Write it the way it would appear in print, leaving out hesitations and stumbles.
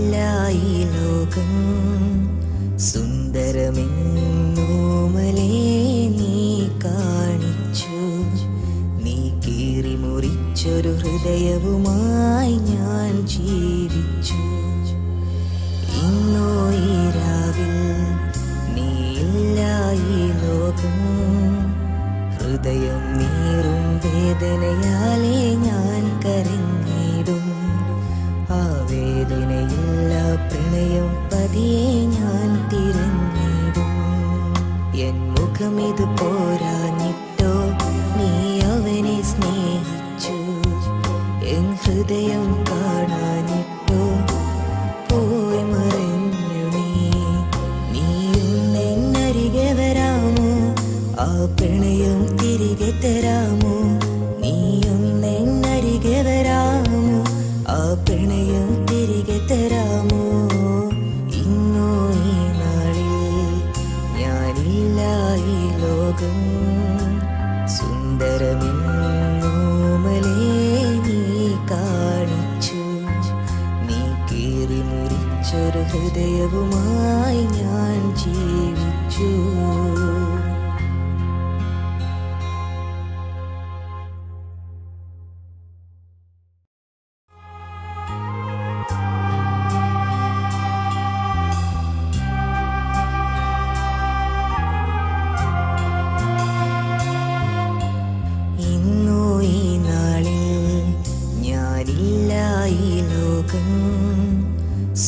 ഈ ലോകം സുന്ദരമെന്നോമലേ നീ കാണിച്ചു. നീ കീറി മുറിച്ചൊരു ഹൃദയവുമായി ഞാൻ ജീവിച്ചു. ഇന്നോ ഈ രാവിൽ നീയില്ല ഈ ലോകം. ഹൃദയം നീറും വേദനയാലേ ഞാൻ കരഞ്ഞിടും. ആ വേദനയില്ല പ്രണയം പതിയെ ഞാൻ തിരഞ്ഞിടും. എൻ മുഖമിത് പോരാഞ്ഞിട്ടോ നീ അവനെ സ്നേഹിച്ചു. എൻ ഹൃദയം കാണാഞ്ഞിട്ടോ പോയി മറഞ്ഞു നീ. നീയൊന്നെന്നരികെ വരാമോ? ആ പ്രണയം തിരികെ തരാമോ? നീയൊന്നെന്നരികെ വരാമോ? ആ പ്രണയം തിരികെ തരാമോ? ഇന്നോ ഈ നാളിൽ ഞാനില്ല ഈ ലോകം. സുന്ദരമെന്നോമലേ നീ കാണിച്ചു. നീ കീറി മുറിച്ചൊരു ഹൃദയവുമായി ഞാൻ ജീവിച്ചു.